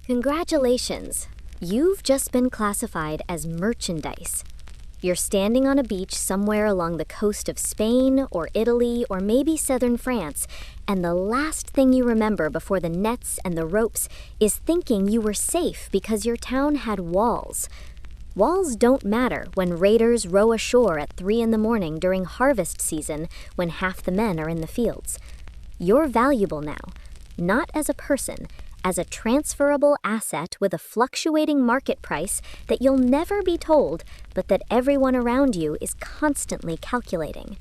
Congratulations! You've just been classified as merchandise. You're standing on a beach somewhere along the coast of Spain or Italy or maybe southern France, and the last thing you remember before the nets and the ropes is thinking you were safe because your town had walls. Walls don't matter when raiders row ashore at 3 in the morning during harvest season when half the men are in the fields. You're valuable now, not as a person, as a transferable asset with a fluctuating market price that you'll never be told, but that everyone around you is constantly calculating.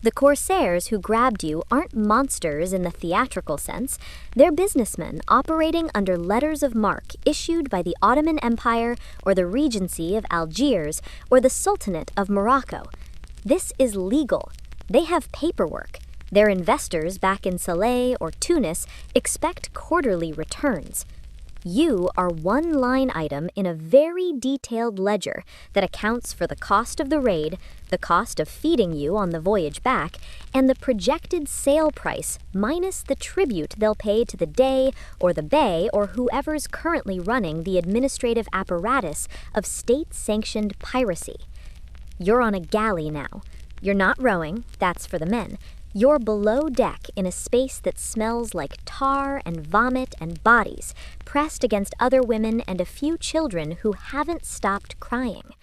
The corsairs who grabbed you aren't monsters in the theatrical sense. They're businessmen operating under letters of marque issued by the Ottoman Empire or the Regency of Algiers or the Sultanate of Morocco. This is legal. They have paperwork. Their investors back in Saleh or Tunis expect quarterly returns. You are one line item in a very detailed ledger that accounts for the cost of the raid, the cost of feeding you on the voyage back, and the projected sale price minus the tribute they'll pay to the Dey or the Bey or whoever's currently running the administrative apparatus of state-sanctioned piracy. You're on a galley now. You're not rowing, that's for the men. You're below deck in a space that smells like tar and vomit and bodies, pressed against other women and a few children who haven't stopped crying.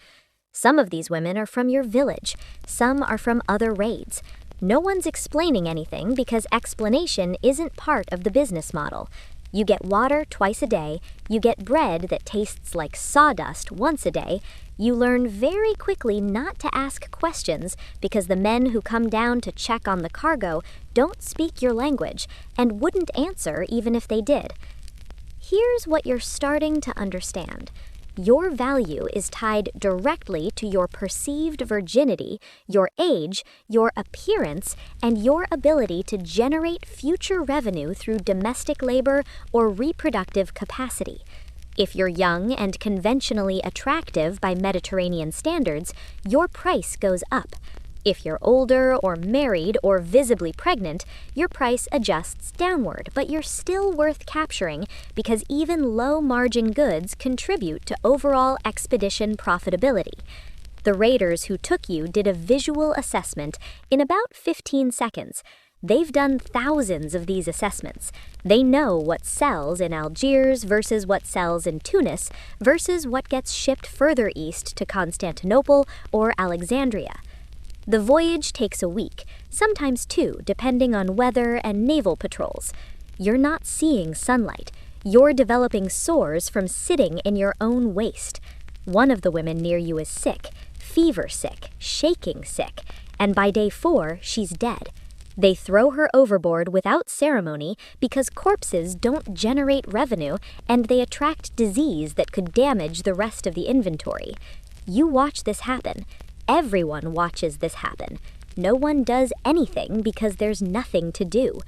Some of these women are from your village, some are from other raids. No one's explaining anything because explanation isn't part of the business model. You get water twice a day, you get bread that tastes like sawdust once a day. You learn very quickly not to ask questions because the men who come down to check on the cargo don't speak your language and wouldn't answer even if they did. Here's what you're starting to understand. Your value is tied directly to your perceived virginity, your age, your appearance, and your ability to generate future revenue through domestic labor or reproductive capacity. If you're young and conventionally attractive by Mediterranean standards, your price goes up. If you're older or married or visibly pregnant, your price adjusts downward, but you're still worth capturing because even low-margin goods contribute to overall expedition profitability. The raiders who took you did a visual assessment in about 15 seconds. They've done thousands of these assessments. They know what sells in Algiers versus what sells in Tunis versus what gets shipped further east to Constantinople or Alexandria. The voyage takes a week, sometimes 2, depending on weather and naval patrols. You're not seeing sunlight. You're developing sores from sitting in your own waste. One of the women near you is sick, fever sick, shaking sick, and by day 4, she's dead. They throw her overboard without ceremony because corpses don't generate revenue and they attract disease that could damage the rest of the inventory. You watch this happen. Everyone watches this happen. No one does anything because there's nothing to do.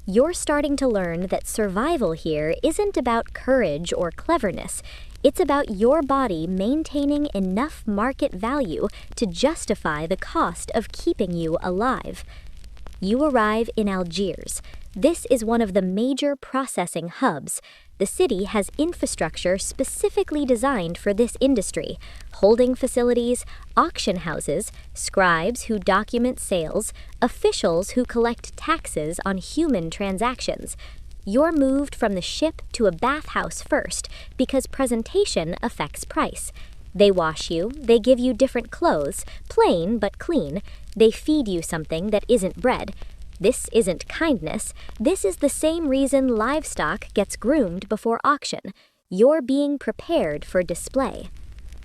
You're starting to learn that survival here isn't about courage or cleverness. It's about your body maintaining enough market value to justify the cost of keeping you alive. You arrive in Algiers. This is one of the major processing hubs. The city has infrastructure specifically designed for this industry: holding facilities, auction houses, scribes who document sales, officials who collect taxes on human transactions. You're moved from the ship to a bathhouse first because presentation affects price. They wash you, they give you different clothes, plain but clean. They feed you something that isn't bread. This isn't kindness. This is the same reason livestock gets groomed before auction. You're being prepared for display.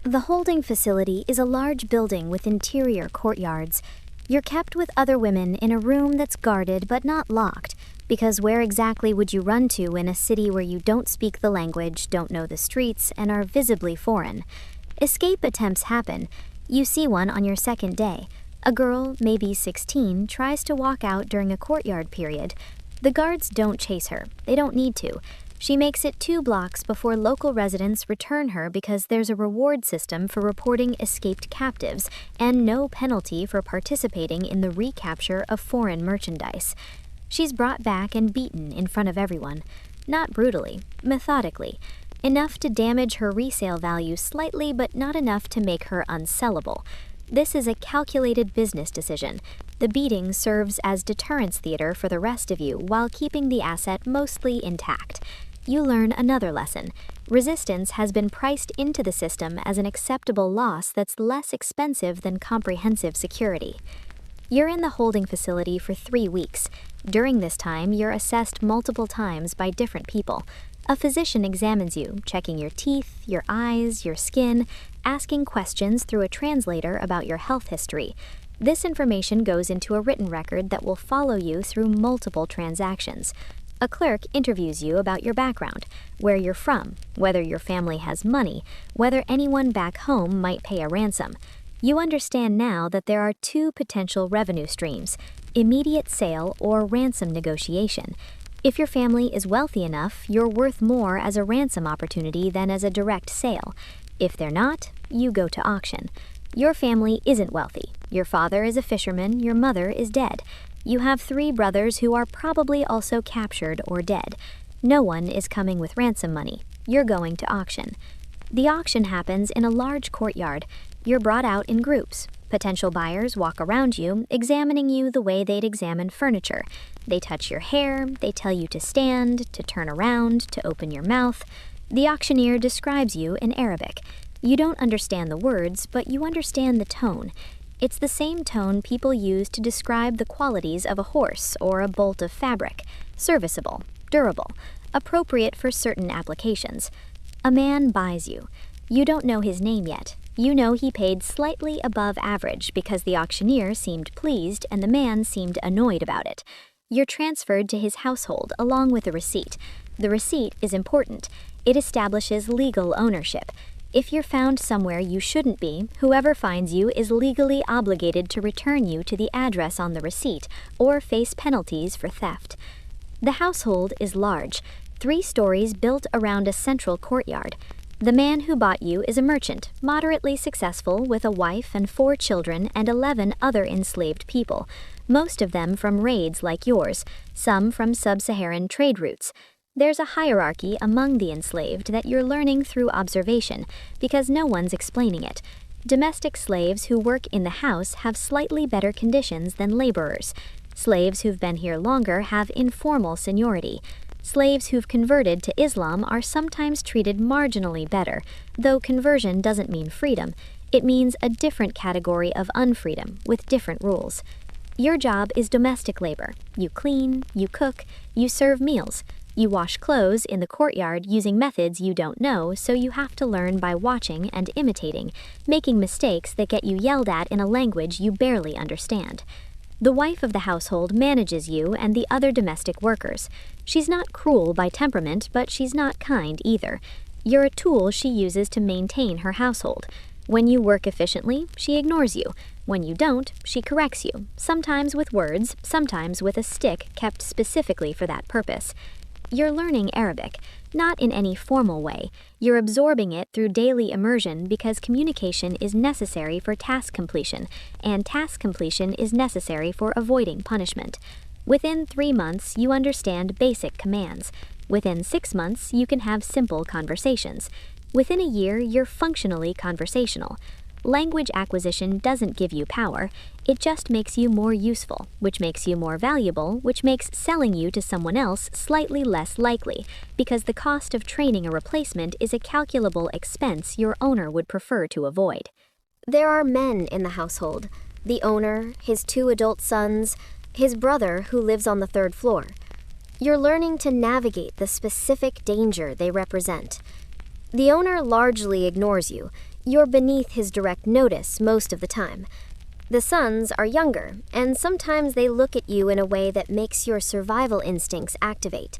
The holding facility is a large building with interior courtyards. You're kept with other women in a room that's guarded but not locked, because where exactly would you run to in a city where you don't speak the language, don't know the streets, and are visibly foreign? Escape attempts happen. You see one on your second day. A girl, maybe 16, tries to walk out during a courtyard period. The guards don't chase her. They don't need to. She makes it 2 blocks before local residents return her because there's a reward system for reporting escaped captives and no penalty for participating in the recapture of foreign merchandise. She's brought back and beaten in front of everyone. Not brutally, methodically. enough to damage her resale value slightly but not enough to make her unsellable. This is a calculated business decision. The beating serves as deterrence theater for the rest of you while keeping the asset mostly intact. You learn another lesson. Resistance has been priced into the system as an acceptable loss that's less expensive than comprehensive security. You're in the holding facility for 3 weeks. During this time, you're assessed multiple times by different people. A physician examines you, checking your teeth, your eyes, your skin, asking questions through a translator about your health history. This information goes into a written record that will follow you through multiple transactions. A clerk interviews you about your background, where you're from, whether your family has money, whether anyone back home might pay a ransom. You understand now that there are 2 potential revenue streams: immediate sale or ransom negotiation. If your family is wealthy enough, you're worth more as a ransom opportunity than as a direct sale. If they're not, you go to auction. Your family isn't wealthy. Your father is a fisherman, your mother is dead. You have 3 brothers who are probably also captured or dead. No one is coming with ransom money. You're going to auction. The auction happens in a large courtyard. You're brought out in groups. Potential buyers walk around you, examining you the way they'd examine furniture. They touch your hair, they tell you to stand, to turn around, to open your mouth. The auctioneer describes you in Arabic. You don't understand the words, but you understand the tone. It's the same tone people use to describe the qualities of a horse or a bolt of fabric: serviceable, durable, appropriate for certain applications. A man buys you. You don't know his name yet. You know he paid slightly above average because the auctioneer seemed pleased and the man seemed annoyed about it. You're transferred to his household along with a receipt. The receipt is important. It establishes legal ownership. If you're found somewhere you shouldn't be, whoever finds you is legally obligated to return you to the address on the receipt or face penalties for theft. The household is large, 3 stories built around a central courtyard. The man who bought you is a merchant, moderately successful, with a wife and 4 children and 11 other enslaved people, most of them from raids like yours, some from sub-Saharan trade routes. There's a hierarchy among the enslaved that you're learning through observation, because no one's explaining it. Domestic slaves who work in the house have slightly better conditions than laborers. Slaves who've been here longer have informal seniority. Slaves who've converted to Islam are sometimes treated marginally better, though conversion doesn't mean freedom. It means a different category of unfreedom, with different rules. Your job is domestic labor. You clean, you cook, you serve meals. You wash clothes in the courtyard using methods you don't know, so you have to learn by watching and imitating, making mistakes that get you yelled at in a language you barely understand. The wife of the household manages you and the other domestic workers. She's not cruel by temperament, but she's not kind either. You're a tool she uses to maintain her household. When you work efficiently, she ignores you. When you don't, she corrects you, sometimes with words, sometimes with a stick kept specifically for that purpose. You're learning Arabic, not in any formal way. You're absorbing it through daily immersion because communication is necessary for task completion, and task completion is necessary for avoiding punishment. Within 3 months, you understand basic commands. Within 6 months, you can have simple conversations. Within a year, you're functionally conversational. Language acquisition doesn't give you power, it just makes you more useful, which makes you more valuable, which makes selling you to someone else slightly less likely, because the cost of training a replacement is a calculable expense your owner would prefer to avoid. There are men in the household: the owner, his 2 adult sons, his brother who lives on the 3rd floor. You're learning to navigate the specific danger they represent. The owner largely ignores you. You're beneath his direct notice most of the time. The sons are younger, and sometimes they look at you in a way that makes your survival instincts activate.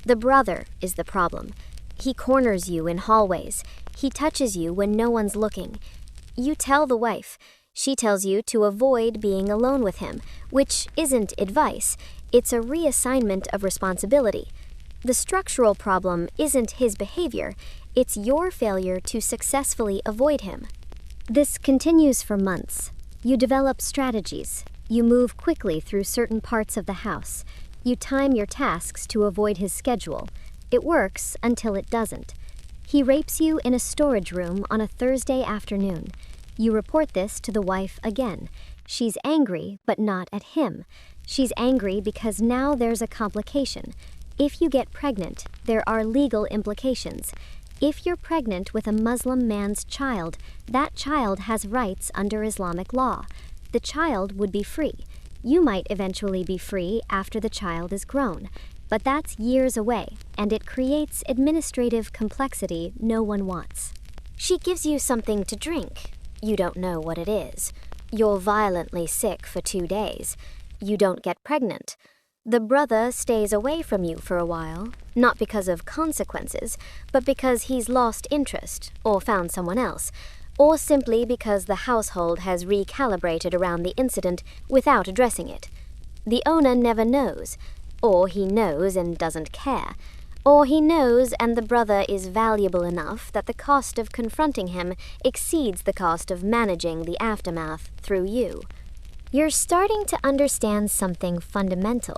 The brother is the problem. He corners you in hallways. He touches you when no one's looking. You tell the wife. She tells you to avoid being alone with him, which isn't advice. It's a reassignment of responsibility. The structural problem isn't his behavior. It's your failure to successfully avoid him. This continues for months. You develop strategies. You move quickly through certain parts of the house. You time your tasks to avoid his schedule. It works until it doesn't. He rapes you in a storage room on a Thursday afternoon. You report this to the wife again. She's angry, but not at him. She's angry because now there's a complication. If you get pregnant, there are legal implications. If you're pregnant with a Muslim man's child, that child has rights under Islamic law. The child would be free. You might eventually be free after the child is grown, but that's years away, and it creates administrative complexity no one wants. She gives you something to drink. You don't know what it is. You're violently sick for 2 days. You don't get pregnant. The brother stays away from you for a while, not because of consequences, but because he's lost interest or found someone else, or simply because the household has recalibrated around the incident without addressing it. The owner never knows, or he knows and doesn't care, or he knows and the brother is valuable enough that the cost of confronting him exceeds the cost of managing the aftermath through you. You're starting to understand something fundamental.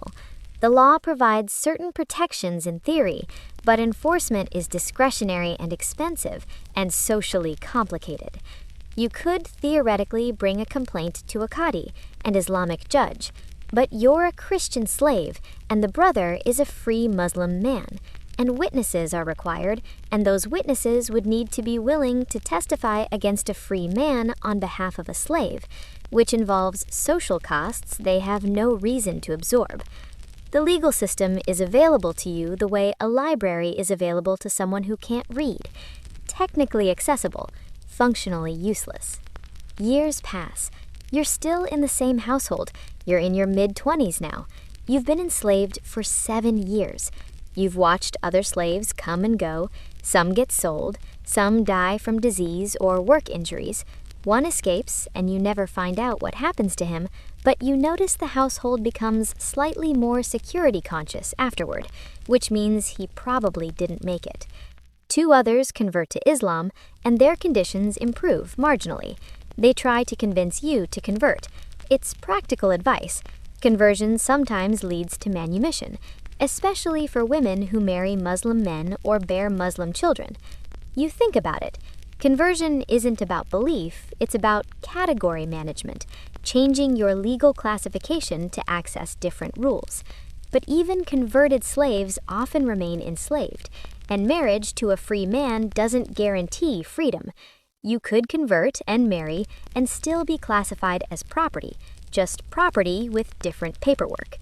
The law provides certain protections in theory, but enforcement is discretionary and expensive and socially complicated. You could theoretically bring a complaint to a qadi, an Islamic judge, but you're a Christian slave and the brother is a free Muslim man, and witnesses are required, and those witnesses would need to be willing to testify against a free man on behalf of a slave, which involves social costs they have no reason to absorb. The legal system is available to you the way a library is available to someone who can't read. Technically accessible, functionally useless. Years pass. You're still in the same household. You're in your mid-20s now. You've been enslaved for 7 years. You've watched other slaves come and go. Some get sold. Some die from disease or work injuries. One escapes, and you never find out what happens to him, but you notice the household becomes slightly more security conscious afterward, which means he probably didn't make it. 2 others convert to Islam, and their conditions improve marginally. They try to convince you to convert. It's practical advice. Conversion sometimes leads to manumission, especially for women who marry Muslim men or bear Muslim children. You think about it. Conversion isn't about belief, it's about category management, changing your legal classification to access different rules. But even converted slaves often remain enslaved, and marriage to a free man doesn't guarantee freedom. You could convert and marry and still be classified as property, just property with different paperwork.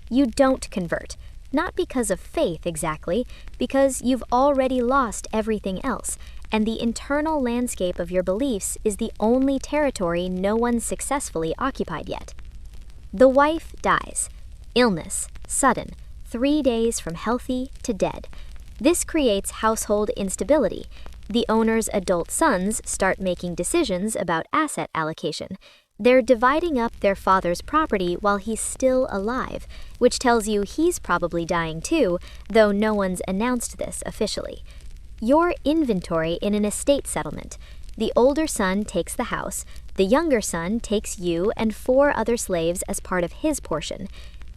You don't convert, not because of faith exactly, because you've already lost everything else, and the internal landscape of your beliefs is the only territory no one's successfully occupied yet. The wife dies. Illness, sudden, 3 days from healthy to dead. This creates household instability. The owner's adult sons start making decisions about asset allocation. They're dividing up their father's property while he's still alive, which tells you he's probably dying too, though no one's announced this officially. Your inventory in an estate settlement. The older son takes the house, the younger son takes you and 4 other slaves as part of his portion.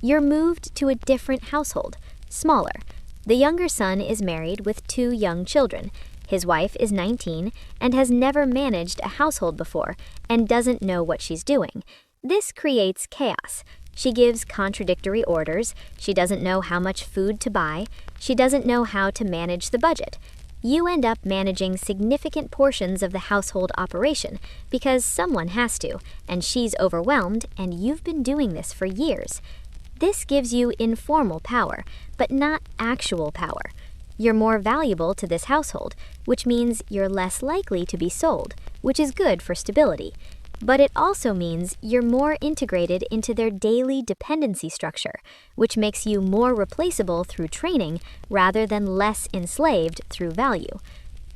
You're moved to a different household, smaller. The younger son is married with 2 young children. His wife is 19 and has never managed a household before and doesn't know what she's doing. This creates chaos. She gives contradictory orders. She doesn't know how much food to buy. She doesn't know how to manage the budget. You end up managing significant portions of the household operation because someone has to, and she's overwhelmed, and you've been doing this for years. This gives you informal power, but not actual power. You're more valuable to this household, which means you're less likely to be sold, which is good for stability. But it also means you're more integrated into their daily dependency structure, which makes you more replaceable through training rather than less enslaved through value.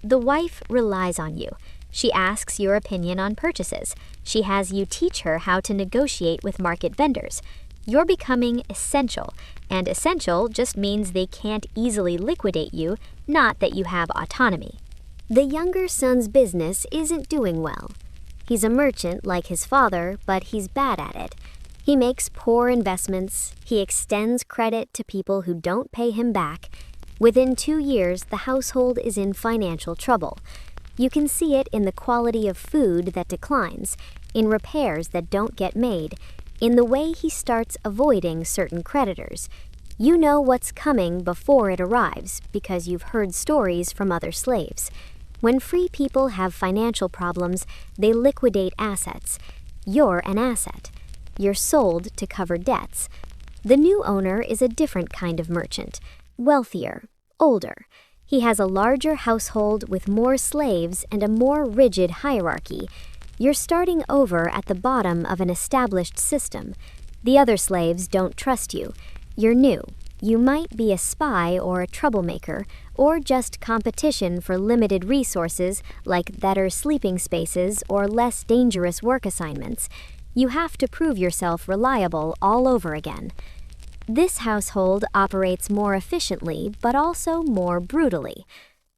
The wife relies on you. She asks your opinion on purchases. She has you teach her how to negotiate with market vendors. You're becoming essential, and essential just means they can't easily liquidate you, not that you have autonomy. The younger son's business isn't doing well. He's a merchant like his father, but he's bad at it. He makes poor investments, he extends credit to people who don't pay him back, Within 2 years, the household is in financial trouble. You can see it in the quality of food that declines, in repairs that don't get made, in the way he starts avoiding certain creditors. You know what's coming before it arrives because you've heard stories from other slaves. When free people have financial problems, they liquidate assets. You're an asset. You're sold to cover debts. The new owner is a different kind of merchant, wealthier, older. He has a larger household with more slaves and a more rigid hierarchy. You're starting over at the bottom of an established system. The other slaves don't trust you. You're new. You might be a spy or a troublemaker, or just competition for limited resources like better sleeping spaces or less dangerous work assignments. You have to prove yourself reliable all over again. This household operates more efficiently, but also more brutally.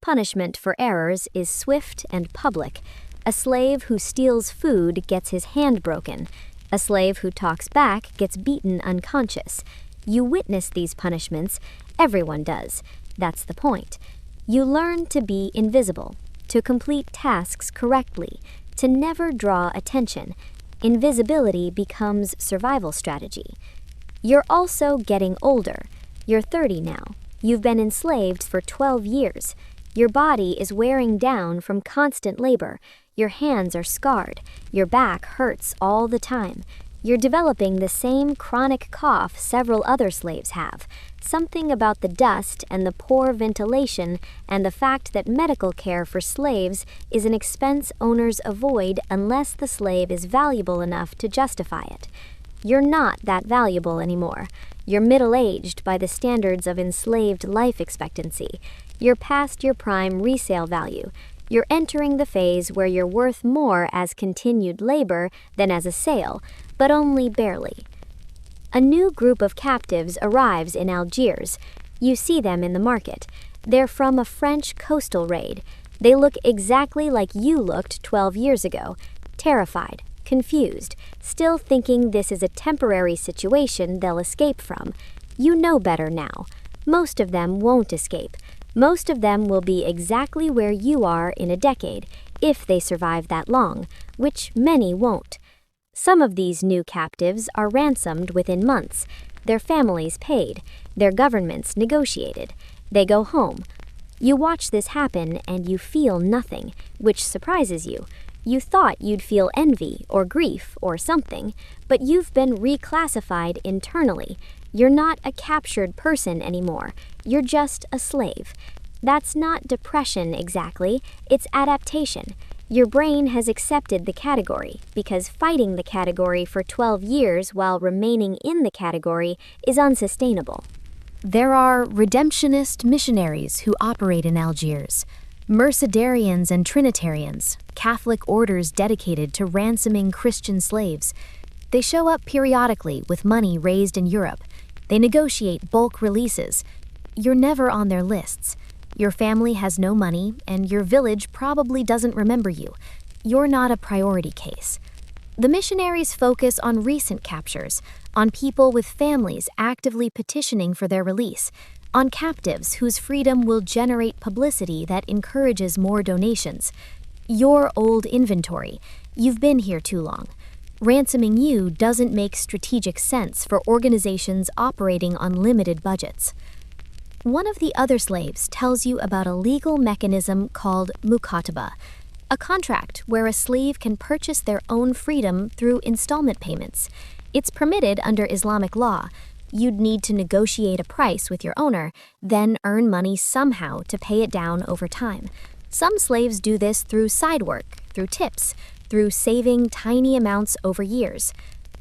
Punishment for errors is swift and public. A slave who steals food gets his hand broken. A slave who talks back gets beaten unconscious. You witness these punishments. Everyone does. That's the point. You learn to be invisible, to complete tasks correctly, to never draw attention. Invisibility becomes survival strategy. You're also getting older. You're 30 now. You've been enslaved for 12 years. Your body is wearing down from constant labor. Your hands are scarred. Your back hurts all the time. You're developing the same chronic cough several other slaves have. Something about the dust and the poor ventilation and the fact that medical care for slaves is an expense owners avoid unless the slave is valuable enough to justify it. You're not that valuable anymore. You're middle-aged by the standards of enslaved life expectancy. You're past your prime resale value. You're entering the phase where you're worth more as continued labor than as a sale, but only barely. A new group of captives arrives in Algiers. You see them in the market. They're from a French coastal raid. They look exactly like you looked 12 years ago, terrified, confused, still thinking this is a temporary situation they'll escape from. You know better now. Most of them won't escape. Most of them will be exactly where you are in a decade, if they survive that long, which many won't. Some of these new captives are ransomed within months, their families paid, their governments negotiated. They go home. You watch this happen and you feel nothing, which surprises you. You thought you'd feel envy or grief or something, but you've been reclassified internally. You're not a captured person anymore. You're just a slave. That's not depression exactly, it's adaptation. Your brain has accepted the category because fighting the category for 12 years while remaining in the category is unsustainable. There are redemptionist missionaries who operate in Algiers, Mercedarians and Trinitarians, Catholic orders dedicated to ransoming Christian slaves. They show up periodically with money raised in Europe. They negotiate bulk releases. You're never on their lists. Your family has no money, and your village probably doesn't remember you. You're not a priority case. The missionaries focus on recent captures, on people with families actively petitioning for their release, on captives whose freedom will generate publicity that encourages more donations. Your old inventory. You've been here too long. Ransoming you doesn't make strategic sense for organizations operating on limited budgets. One of the other slaves tells you about a legal mechanism called mukataba, a contract where a slave can purchase their own freedom through installment payments. It's permitted under Islamic law. You'd need to negotiate a price with your owner, then earn money somehow to pay it down over time. Some slaves do this through side work, through tips, through saving tiny amounts over years.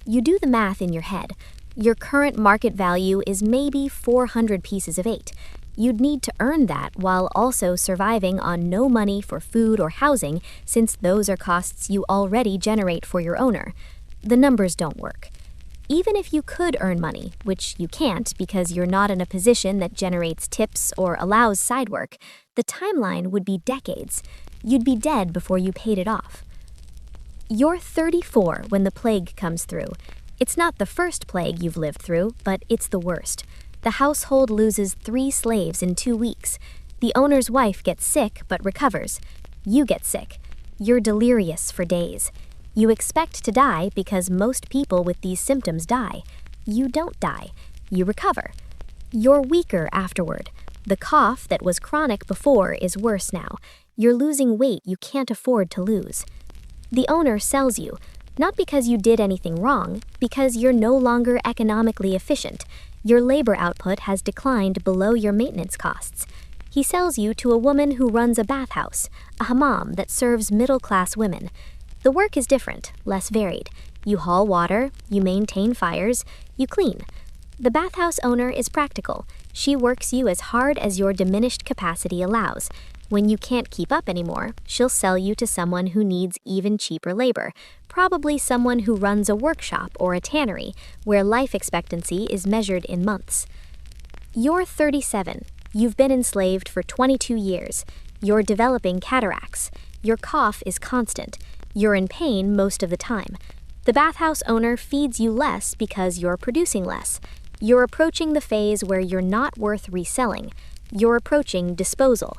You do the math in your head. Your current market value is maybe 400 pieces of 8. You'd need to earn that while also surviving on no money for food or housing, since those are costs you already generate for your owner. The numbers don't work. Even if you could earn money, which you can't because you're not in a position that generates tips or allows side work, the timeline would be decades. You'd be dead before you paid it off. You're 34 when the plague comes through. It's not the first plague you've lived through, but it's the worst. The household loses 3 slaves in 2 weeks. The owner's wife gets sick but recovers. You get sick. You're delirious for days. You expect to die because most people with these symptoms die. You don't die. You recover. You're weaker afterward. The cough that was chronic before is worse now. You're losing weight you can't afford to lose. The owner sells you, not because you did anything wrong, because you're no longer economically efficient. Your labor output has declined below your maintenance costs. He sells you to a woman who runs a bathhouse, a hammam that serves middle-class women. The work is different, less varied. You haul water, you maintain fires, you clean. The bathhouse owner is practical. She works you as hard as your diminished capacity allows. When you can't keep up anymore, she'll sell you to someone who needs even cheaper labor, probably someone who runs a workshop or a tannery, where life expectancy is measured in months. You're 37. You've been enslaved for 22 years. You're developing cataracts. Your cough is constant. You're in pain most of the time. The bathhouse owner feeds you less because you're producing less. You're approaching the phase where you're not worth reselling. You're approaching disposal.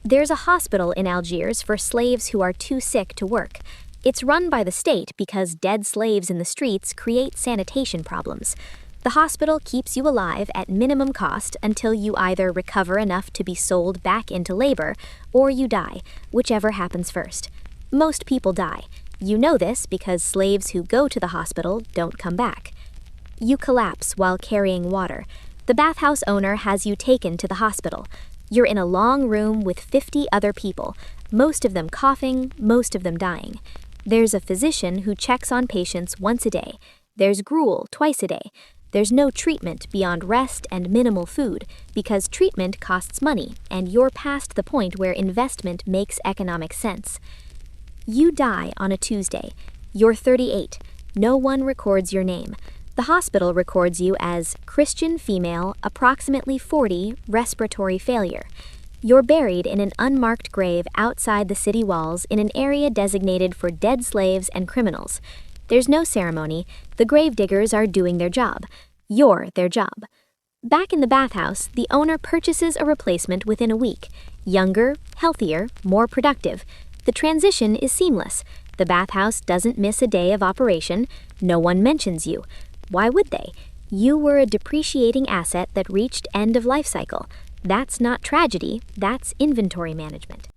There's a hospital in Algiers for slaves who are too sick to work. It's run by the state because dead slaves in the streets create sanitation problems. The hospital keeps you alive at minimum cost until you either recover enough to be sold back into labor or you die, whichever happens first. Most people die. You know this because slaves who go to the hospital don't come back. You collapse while carrying water. The bathhouse owner has you taken to the hospital. You're in a long room with 50 other people, most of them coughing, most of them dying. There's a physician who checks on patients once a day. There's gruel twice a day. There's no treatment beyond rest and minimal food because treatment costs money and you're past the point where investment makes economic sense. You die on a Tuesday. You're 38. No one records your name. The hospital records you as Christian female, approximately 40, respiratory failure. You're buried in an unmarked grave outside the city walls in an area designated for dead slaves and criminals. There's no ceremony. The grave diggers are doing their job. You're their job. Back in the bathhouse, the owner purchases a replacement within a week. Younger, healthier, more productive. The transition is seamless. The bathhouse doesn't miss a day of operation. No one mentions you. Why would they? You were a depreciating asset that reached end of life cycle. That's not tragedy, that's inventory management.